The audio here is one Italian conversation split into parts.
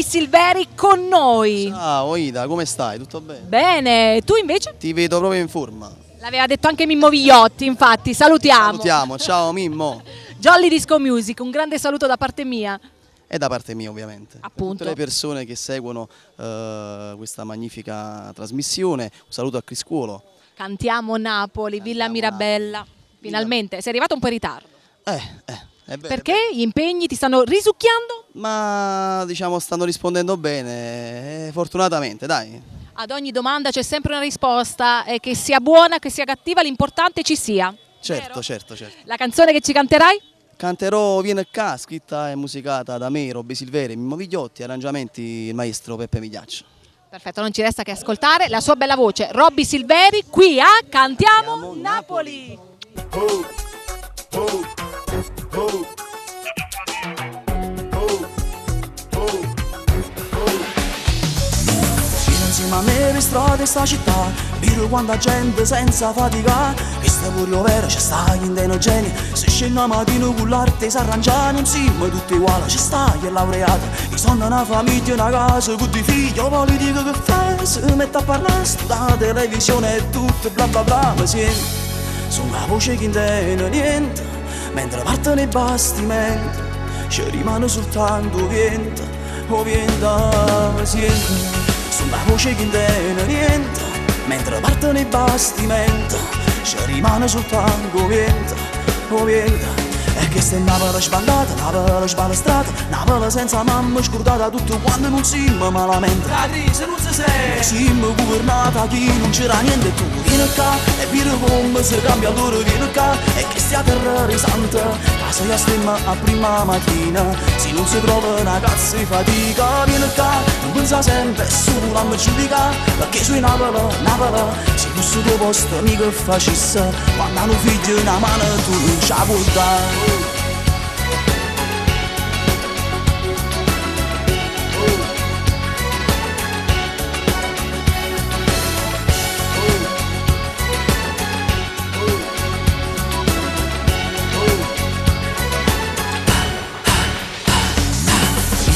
Robby Silveri con noi. Ciao Ida, come stai? Tutto bene? Bene, tu invece? Ti vedo proprio in forma. L'aveva detto anche Mimmo Vigliotti, infatti, salutiamo. Salutiamo, ciao Mimmo. Jolly Disco Music, un grande saluto da parte mia. E da parte mia ovviamente. Appunto. Per tutte le persone che seguono questa magnifica trasmissione, un saluto a Criscuolo. Cantiamo Napoli, Villa Mirabella. Finalmente, sei arrivato un po' in ritardo. È vero, Perché gli impegni ti stanno risucchiando? Ma diciamo stanno rispondendo bene, fortunatamente, dai. Ad ogni domanda c'è sempre una risposta, e che sia buona, che sia cattiva, l'importante ci sia. Certo, Vero? certo. La canzone che ci canterai? Canterò Viene qua, scritta e musicata da me, Robby Silveri, Mimmo Vigliotti, arrangiamenti il maestro Peppe Migliaccio. Perfetto, non ci resta che ascoltare la sua bella voce. Robby Silveri qui a Cantiamo Napoli. Insieme a me per strade sta città, vedo quanta gente senza fatica. Questo è pure vero, c'è sta chi intende geni. Se scende la mattina con l'arte si arrangiano insieme tutti uguali. C'è sta chi è laureato, chi sono una famiglia, una casa con dei figli. La politica che fa, si mette a parlare, la televisione e tutto bla bla bla. Ma senti, sono la voce che intende niente, mentre partono i bastimenti, ci rimane soltanto vento, oh vento, ma senti. Sulla voce che intende niente, mentre partono i bastimenti, ci rimane soltanto vento, oh vento. E che se Napoli sbandata, Napoli sbalastrata, Napoli senza mamma scordata, tutto quando non siamo malamente. La crisi non si sente, siamo governata, chi non c'era niente. Tu vieni qua e vieni come si cambia, allora vieni qua e che stia terrorizzante. Casa io stemma a prima mattina, se non si trova una cazzo di fatica. Vieni qua, non pensa sempre solo a me giudicare, perché sui Napoli, se fosse tuo posto mica facesse, quando hanno figlio una mano tu non ce la puoi dare.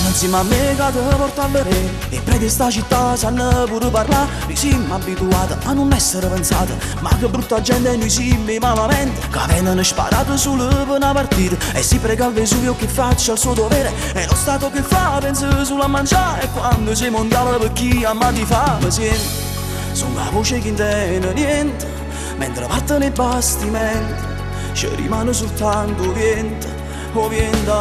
Insieme a me che ti porta a bere, e preti sta città sanno pure parlare. Noi siamo abituati a non essere pensati, ma che brutta gente noi siamo malamente. Che vengono sparati solo per una partita, e si prega al Vesuvio che faccia il suo dovere. E lo Stato che fa pensa solo a mangiare, e quando sei mondiale per chi ama di fame. Senti, sono la voce che intende niente, mentre partono i bastimenti, ci rimane soltanto vento, oh vento,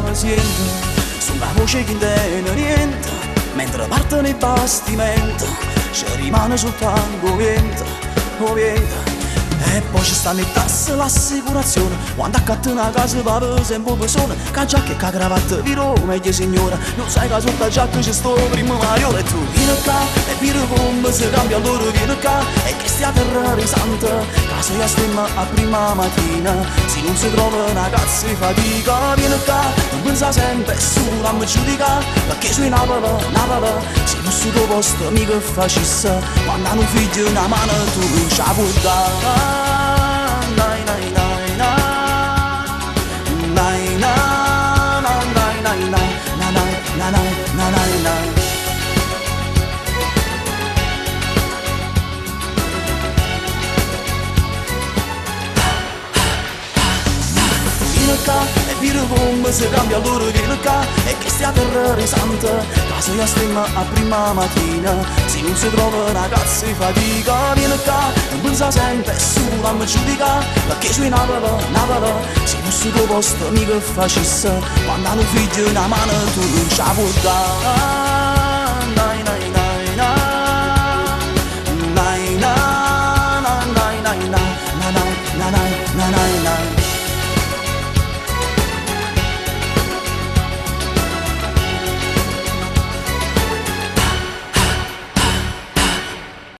ma senti. Sulla voce che intende niente, mentre partono i bastimenti, ci rimane soltanto vento, oh vento. E poi ci stanno le tasse, l'assicurazione, quando accatti una casa per sempre persone, che giacca e che cravatta di Roma, meglio signora, non sai che sotto la giacca c'è sto primo maiolo. E tu vieni qua e vieni come si cambia, allora vieni qua e che stia terrorizzante. Casa io stemma a prima mattina, se non si trova una cazzo di fatica. Vieni qua, non pensa sempre solo a me giudicare, perché sui Napoli, se non si tuo posto mica facesse, quando hanno figlio una mano tu non ce la puoi dare. Nai nai nai na, nai na na nai nai na, na nai na nai na nai na. Vieni qua e vieni come si cambia, allora vieni qua e che stia terrorizzante. Casa io stemma a prima mattina, se non si trova una cazzo di fatica. Vieni qua, non pensa sempre solo a me giudicare, perché sui Napoli, se non si tuo posto mica facesse, quando hanno figlio una mano tu non ce la puoi dare.